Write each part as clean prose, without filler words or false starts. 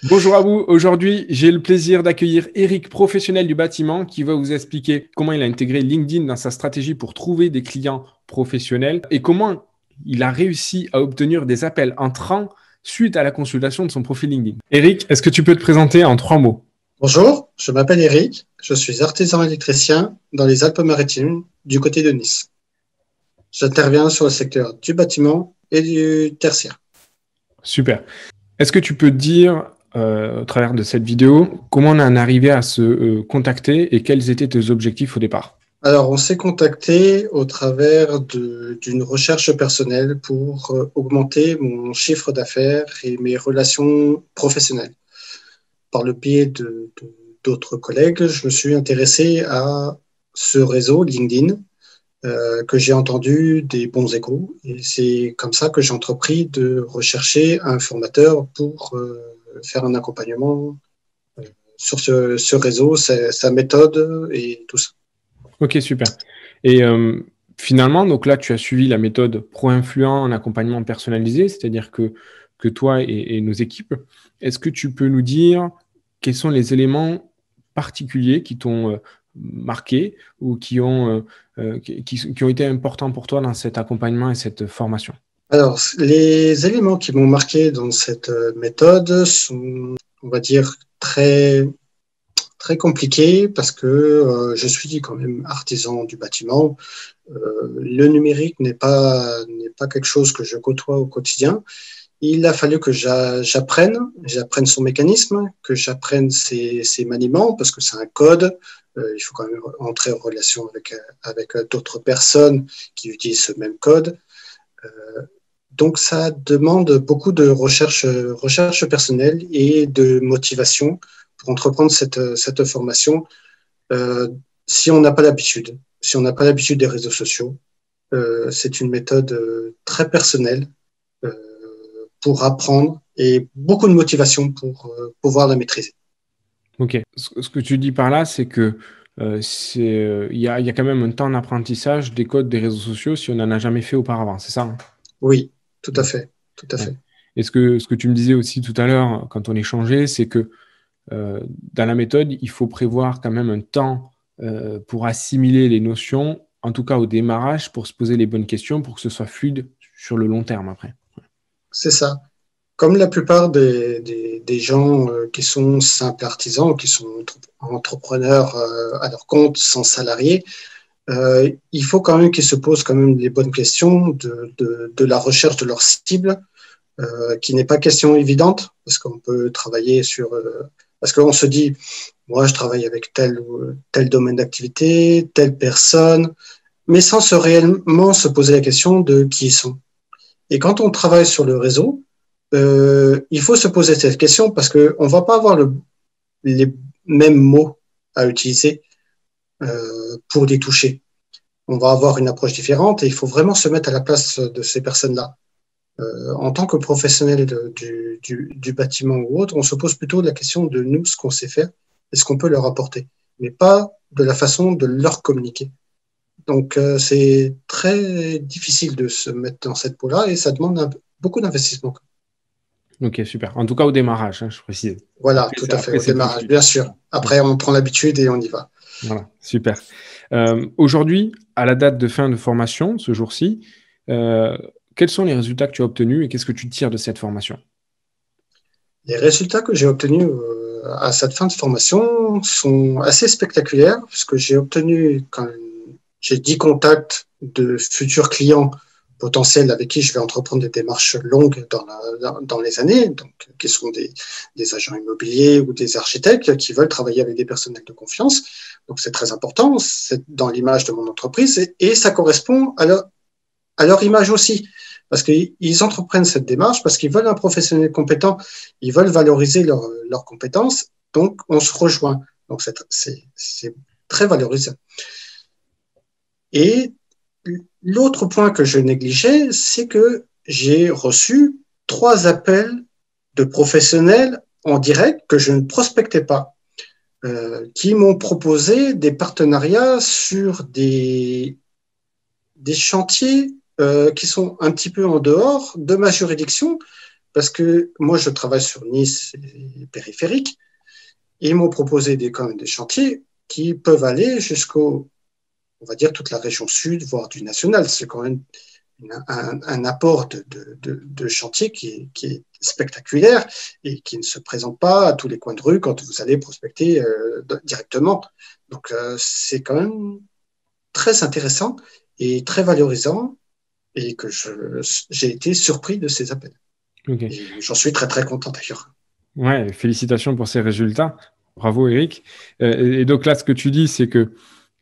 Bonjour à vous. Aujourd'hui, j'ai le plaisir d'accueillir Eric, professionnel du bâtiment, qui va vous expliquer comment il a intégré LinkedIn dans sa stratégie pour trouver des clients professionnels et comment il a réussi à obtenir des appels entrants suite à la consultation de son profil LinkedIn. Eric, est-ce que tu peux te présenter en 3 mots? Bonjour, je m'appelle Eric, je suis artisan électricien dans les Alpes-Maritimes du côté de Nice. J'interviens sur le secteur du bâtiment et du tertiaire. Super. Est-ce que tu peux dire, au travers de cette vidéo, comment on en est arrivé à se contacter et quels étaient tes objectifs au départ? Alors, on s'est contacté au travers d'une recherche personnelle pour augmenter mon chiffre d'affaires et mes relations professionnelles. Par le biais d'autres collègues, je me suis intéressé à ce réseau LinkedIn que j'ai entendu des bons échos. Et c'est comme ça que j'ai entrepris de rechercher un formateur pour faire un accompagnement sur ce réseau, sa méthode et tout ça. Ok, super. Et finalement, donc là, tu as suivi la méthode pro-influent en accompagnement personnalisé, c'est-à-dire que toi et nos équipes, est-ce que tu peux nous dire quels sont les éléments particuliers qui t'ont marqué ou qui ont été importants pour toi dans cet accompagnement et cette formation? Alors, les éléments qui m'ont marqué dans cette méthode sont, on va dire, très compliqués parce que je suis quand même artisan du bâtiment. Le numérique n'est pas quelque chose que je côtoie au quotidien. Il a fallu que j'apprenne son mécanisme, que j'apprenne ses maniements, parce que c'est un code. Il faut quand même entrer en relation avec d'autres personnes qui utilisent ce même code. Donc, ça demande beaucoup de recherche personnelle et de motivation pour entreprendre cette formation. Euh, si on n'a pas l'habitude, si on n'a pas l'habitude des réseaux sociaux, c'est une méthode très personnelle euh, pour apprendre et beaucoup de motivation pour pouvoir la maîtriser. Ok. Ce que tu dis par là, c'est que il y a quand même un temps d'apprentissage des codes des réseaux sociaux si on n'en a jamais fait auparavant, c'est ça, hein? Oui, tout à Ouais. fait, tout à Ouais. fait. Et ce que tu me disais aussi tout à l'heure quand on échangeait, c'est que dans la méthode, il faut prévoir quand même un temps pour assimiler les notions, en tout cas au démarrage, pour se poser les bonnes questions, pour que ce soit fluide sur le long terme après. C'est ça. Comme la plupart des gens qui sont simples artisans, qui sont entrepreneurs à leur compte, sans salariés, il faut quand même qu'ils se posent quand même les bonnes questions de la recherche de leur cible, qui n'est pas question évidente, parce qu'on peut travailler sur... parce qu'on se dit, moi, je travaille avec tel domaine d'activité, telle personne, mais sans réellement se poser la question de qui ils sont. Et quand on travaille sur le réseau, il faut se poser cette question parce qu'on ne va pas avoir les mêmes mots à utiliser pour les toucher. On va avoir une approche différente et il faut vraiment se mettre à la place de ces personnes-là. En tant que professionnel du bâtiment ou autre, on se pose plutôt la question de nous, ce qu'on sait faire et ce qu'on peut leur apporter, mais pas de la façon de leur communiquer. Donc, c'est très difficile de se mettre dans cette peau-là et ça demande beaucoup d'investissement. Ok, super. En tout cas, au démarrage, hein, je précise. Voilà, Après, tout c'est, à fait, après, au c'est plus démarrage, fluide. bien sûr. Après, on prend l'habitude et on y va. Voilà, super. Aujourd'hui, à la date de fin de formation, ce jour-ci, euh, quels sont les résultats que tu as obtenus et qu'est-ce que tu tires de cette formation? Les résultats que j'ai obtenus à cette fin de formation sont assez spectaculaires puisque j'ai obtenu, quand j'ai 10 contacts de futurs clients potentiels avec qui je vais entreprendre des démarches longues dans les années, donc qui sont des agents immobiliers ou des architectes qui veulent travailler avec des personnels de confiance. Donc c'est très important, c'est dans l'image de mon entreprise et ça correspond à leur image aussi. Parce qu'ils entreprennent cette démarche, parce qu'ils veulent un professionnel compétent, ils veulent valoriser leurs compétences, donc on se rejoint. Donc c'est très valorisant. Et l'autre point que je négligeais, c'est que j'ai reçu 3 appels de professionnels en direct que je ne prospectais pas, qui m'ont proposé des partenariats sur des chantiers qui sont un petit peu en dehors de ma juridiction, parce que moi, je travaille sur Nice et périphérique, et ils m'ont proposé quand même des chantiers qui peuvent aller jusqu'au, on va dire, toute la région sud, voire du national. C'est quand même un apport de chantier qui est spectaculaire et qui ne se présente pas à tous les coins de rue quand vous allez prospecter directement. Donc, c'est quand même très intéressant et très valorisant et que j'ai été surpris de ces appels. Ok. Et j'en suis très, très content d'ailleurs. Ouais, félicitations pour ces résultats. Bravo, Eric. Et donc là, ce que tu dis, c'est que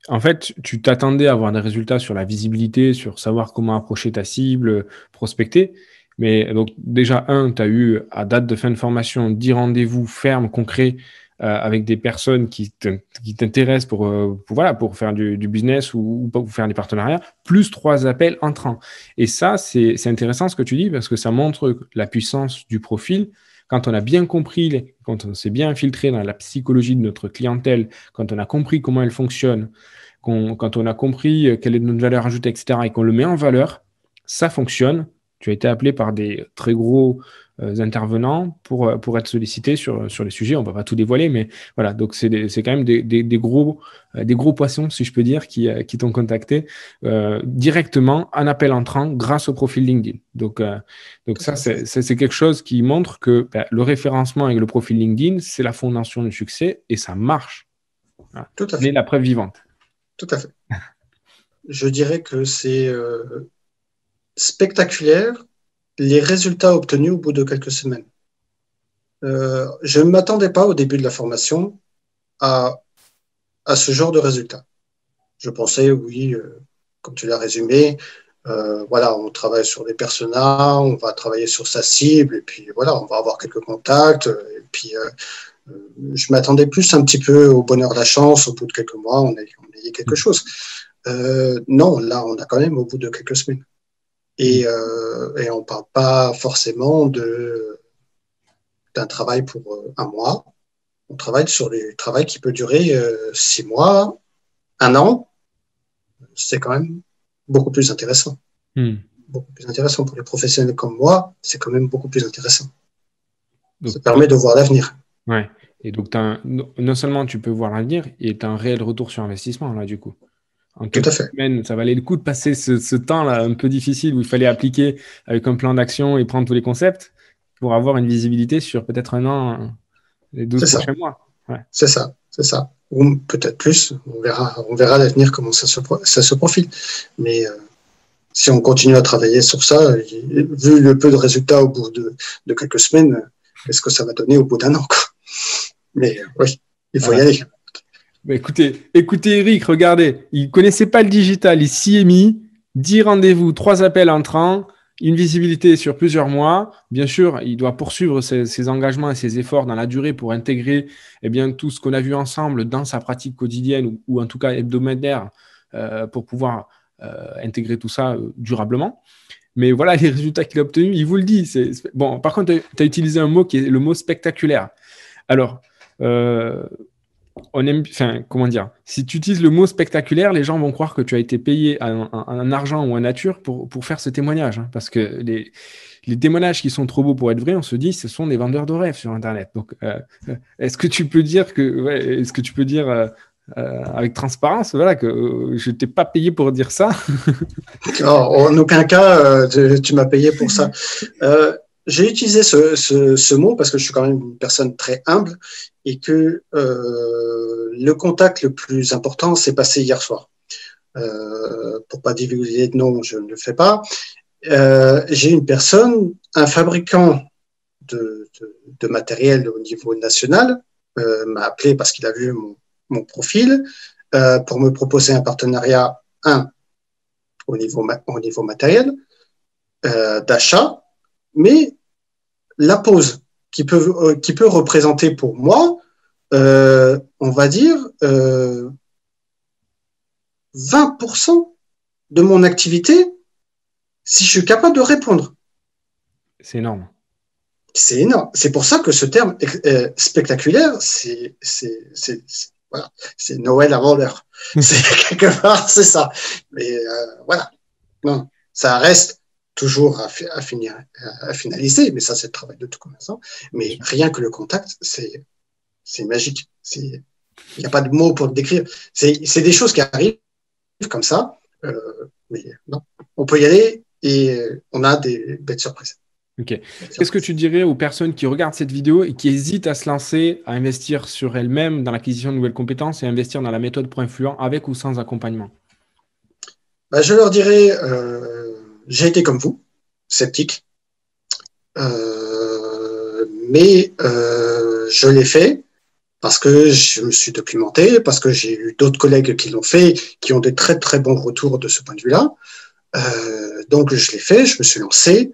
en fait, tu t'attendais à avoir des résultats sur la visibilité, sur savoir comment approcher ta cible, prospecter. Mais donc, déjà, tu as eu à date de fin de formation 10 rendez-vous fermes, concrets, avec des personnes qui t'intéressent voilà, pour faire du business ou pour faire des partenariats, plus 3 appels entrants. Et ça, c'est intéressant ce que tu dis parce que ça montre la puissance du profil. Quand on a bien compris, quand on s'est bien infiltré dans la psychologie de notre clientèle, quand on a compris comment elle fonctionne, quand on a compris quelle est notre valeur ajoutée, etc., et qu'on le met en valeur, ça fonctionne. Tu as été appelé par des très gros intervenants pour être sollicité sur les sujets. On ne va pas tout dévoiler, mais voilà. Donc, c'est quand même des gros poissons, si je peux dire, qui t'ont contacté directement en appel entrant grâce au profil LinkedIn. Donc ça, c'est quelque chose qui montre que le référencement avec le profil LinkedIn, c'est la fondation du succès et ça marche. Voilà. Tout à Mais fait. la preuve vivante. Tout à fait. Je dirais que c'est spectaculaire les résultats obtenus au bout de quelques semaines. Je ne m'attendais pas au début de la formation à ce genre de résultats. Je pensais, oui, comme tu l'as résumé, voilà, on travaille sur des personas, on va travailler sur sa cible, et puis voilà, on va avoir quelques contacts, et puis je m'attendais plus un petit peu au bonheur de la chance, au bout de quelques mois, on ait quelque chose. Non, là, on a quand même au bout de quelques semaines. Et on ne parle pas forcément d'un travail pour un mois. On travaille sur des travaux qui peut durer 6 mois, 1 an. C'est quand même beaucoup plus intéressant. Beaucoup plus intéressant pour les professionnels comme moi. C'est quand même beaucoup plus intéressant. Donc, ça permet de voir l'avenir. Ouais. Et donc, non seulement tu peux voir l'avenir, et tu as un réel retour sur investissement, là, du coup. En Tout à quelques fait. semaines, ça valait le coup de passer ce temps-là un peu difficile où il fallait appliquer avec un plan d'action et prendre tous les concepts pour avoir une visibilité sur peut-être 1 an, les 12 prochains mois. Ouais. C'est ça, c'est ça. Ou peut-être plus. On verra l'avenir, comment ça se profile. Mais si on continue à travailler sur ça, vu le peu de résultats au bout de quelques semaines, qu'est-ce que ça va donner au bout d'1 an, quoi. Mais oui, il faut y aller. Bah, écoutez, Eric, regardez, il ne connaissait pas le digital, il s'y est mis, 10 rendez-vous, 3 appels entrants, une visibilité sur plusieurs mois. Bien sûr, il doit poursuivre ses engagements et ses efforts dans la durée pour intégrer tout ce qu'on a vu ensemble dans sa pratique quotidienne ou en tout cas hebdomadaire pour pouvoir intégrer tout ça durablement. Mais voilà les résultats qu'il a obtenus, il vous le dit. Bon, par contre, tu as utilisé un mot qui est le mot spectaculaire. Alors, comment dire, si tu utilises le mot spectaculaire, les gens vont croire que tu as été payé en argent ou en nature pour faire ce témoignage. Hein, parce que les témoignages qui sont trop beaux pour être vrais, on se dit, ce sont des vendeurs de rêves sur Internet. Donc, est-ce que tu peux dire avec transparence, voilà, que je t'ai pas payé pour dire ça? En aucun cas, tu m'as payé pour ça. J'ai utilisé ce mot parce que je suis quand même une personne très humble et que le contact le plus important s'est passé hier soir. Pour pas divulguer de nom, je ne le fais pas. J'ai une personne, un fabricant de matériel au niveau national, m'a appelé parce qu'il a vu mon profil pour me proposer un partenariat, au niveau matériel, d'achat, mais la pause qui peut représenter pour moi, on va dire, 20% de mon activité, si je suis capable de répondre. C'est énorme. C'est énorme. C'est pour ça que ce terme spectaculaire, c'est voilà, c'est Noël avant l'heure. C'est quelque part, c'est ça. Mais voilà, non, ça reste toujours à finaliser, mais ça, c'est le travail de tout commerçant. Mais rien que le contact, c'est magique. Il n'y a pas de mots pour le décrire. C'est des choses qui arrivent comme ça, mais non, on peut y aller et on a des belles surprises. Ok. Qu'est-ce que tu dirais aux personnes qui regardent cette vidéo et qui hésitent à se lancer, à investir sur elles-mêmes dans l'acquisition de nouvelles compétences et investir dans la méthode Pro-Influent avec ou sans accompagnement? Je leur dirais, j'ai été comme vous, sceptique, mais je l'ai fait parce que je me suis documenté, parce que j'ai eu d'autres collègues qui l'ont fait, qui ont des très très bons retours de ce point de vue-là. Donc je l'ai fait, je me suis lancé,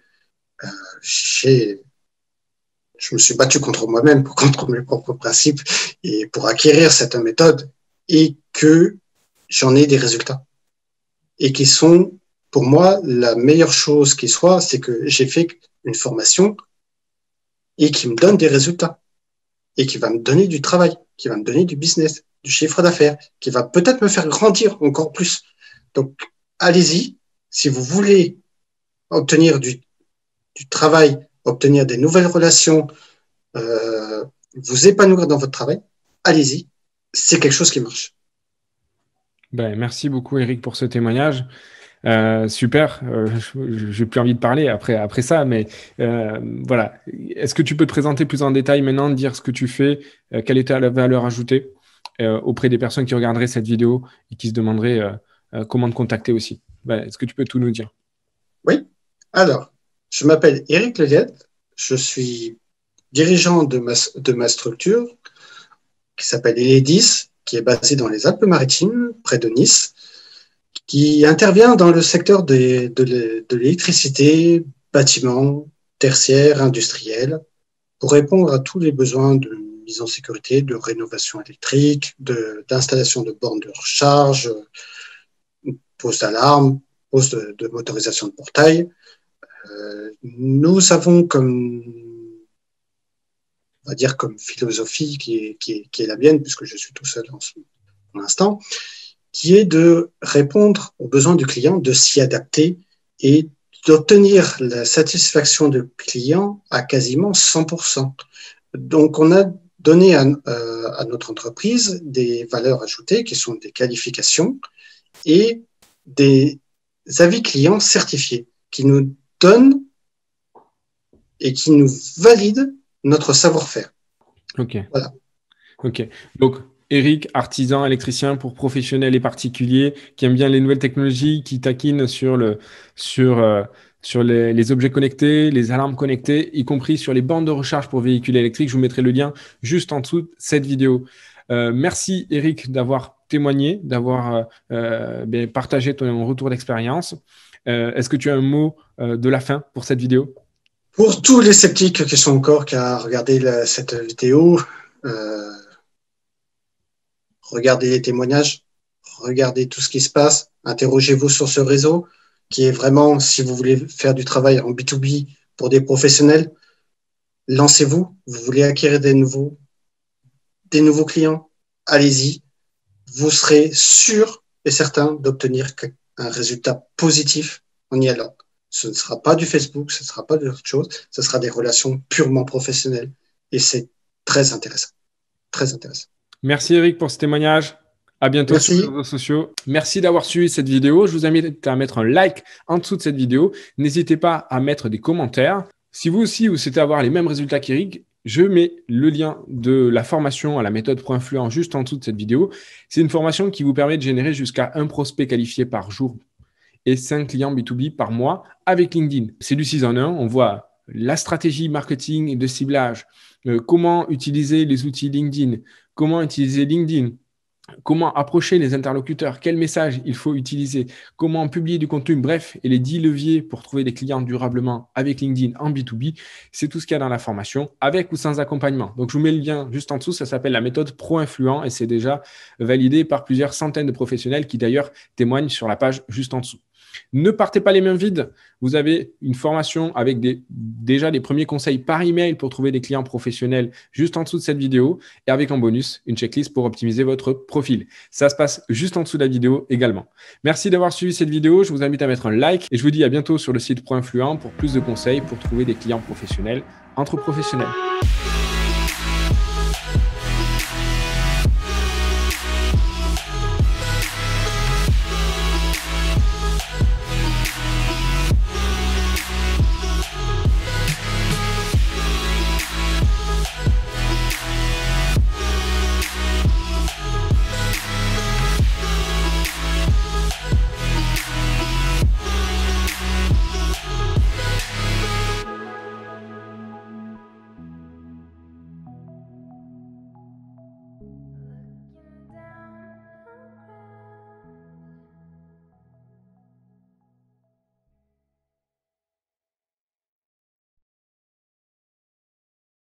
je me suis battu contre moi-même, contre mes propres principes, et pour acquérir cette méthode, et que j'en ai des résultats. Et qui sont, pour moi, la meilleure chose qui soit, c'est que j'ai fait une formation et qui me donne des résultats et qui va me donner du travail, qui va me donner du business, du chiffre d'affaires, qui va peut-être me faire grandir encore plus. Donc, allez-y. Si vous voulez obtenir du travail, obtenir des nouvelles relations, vous épanouir dans votre travail, allez-y. C'est quelque chose qui marche. Merci beaucoup, Eric, pour ce témoignage. Super. J'ai plus envie de parler après ça, mais voilà. Est-ce que tu peux te présenter plus en détail maintenant, dire ce que tu fais, quelle était la valeur ajoutée auprès des personnes qui regarderaient cette vidéo et qui se demanderaient comment te contacter aussi? Est-ce que tu peux tout nous dire? Oui. Alors, je m'appelle Eric Leguette. Je suis dirigeant de ma structure qui s'appelle Eledis, qui est basée dans les Alpes-Maritimes, près de Nice, qui intervient dans le secteur de l'électricité, bâtiments, tertiaires, industriels, pour répondre à tous les besoins de mise en sécurité, de rénovation électrique, d'installation de bornes de recharge, pose d'alarme, pose de motorisation de portail. Nous avons comme philosophie qui est la mienne, puisque je suis tout seul pour l'instant, qui est de répondre aux besoins du client, de s'y adapter et d'obtenir la satisfaction du client à quasiment 100%. Donc, on a donné à notre entreprise des valeurs ajoutées qui sont des qualifications et des avis clients certifiés qui nous donnent et qui nous valident notre savoir-faire. Ok. Voilà. Ok. Donc, Eric, artisan, électricien pour professionnels et particuliers, qui aime bien les nouvelles technologies, qui taquine sur les objets connectés, les alarmes connectées, y compris sur les bornes de recharge pour véhicules électriques. Je vous mettrai le lien juste en dessous de cette vidéo. Merci, Eric, d'avoir témoigné, d'avoir partagé ton retour d'expérience. Est-ce que tu as un mot de la fin pour cette vidéo? Pour tous les sceptiques qui sont encore qu'à regarder cette vidéo, regardez les témoignages, regardez tout ce qui se passe, interrogez-vous sur ce réseau qui est vraiment, si vous voulez faire du travail en B2B pour des professionnels, lancez-vous. Vous voulez acquérir des nouveaux clients, allez-y. Vous serez sûr et certain d'obtenir un résultat positif en y allant. Ce ne sera pas du Facebook, ce ne sera pas d'autre chose, ce sera des relations purement professionnelles. Et c'est très intéressant. Très intéressant. Merci Eric pour ce témoignage. À bientôt sur les réseaux sociaux. Merci d'avoir suivi cette vidéo. Je vous invite à mettre un like en dessous de cette vidéo. N'hésitez pas à mettre des commentaires. Si vous aussi, vous souhaitez avoir les mêmes résultats qu'Eric, je mets le lien de la formation à la méthode Pro-Influent juste en dessous de cette vidéo. C'est une formation qui vous permet de générer jusqu'à un prospect qualifié par jour et 5 clients B2B par mois avec LinkedIn. C'est du 6 en 1. On voit la stratégie marketing et de ciblage, comment utiliser les outils LinkedIn, comment utiliser LinkedIn, comment approcher les interlocuteurs, quel message il faut utiliser, comment publier du contenu, bref, et les 10 leviers pour trouver des clients durablement avec LinkedIn en B2B. C'est tout ce qu'il y a dans la formation, avec ou sans accompagnement. Donc, je vous mets le lien juste en dessous. Ça s'appelle la méthode Pro-Influent et c'est déjà validé par plusieurs centaines de professionnels qui d'ailleurs témoignent sur la page juste en dessous. Ne partez pas les mains vides. Vous avez une formation avec déjà les premiers conseils par email pour trouver des clients professionnels juste en dessous de cette vidéo et avec en bonus une checklist pour optimiser votre profil. Ça se passe juste en dessous de la vidéo également. Merci d'avoir suivi cette vidéo. Je vous invite à mettre un like et je vous dis à bientôt sur le site Pro Influent pour plus de conseils pour trouver des clients professionnels entre professionnels.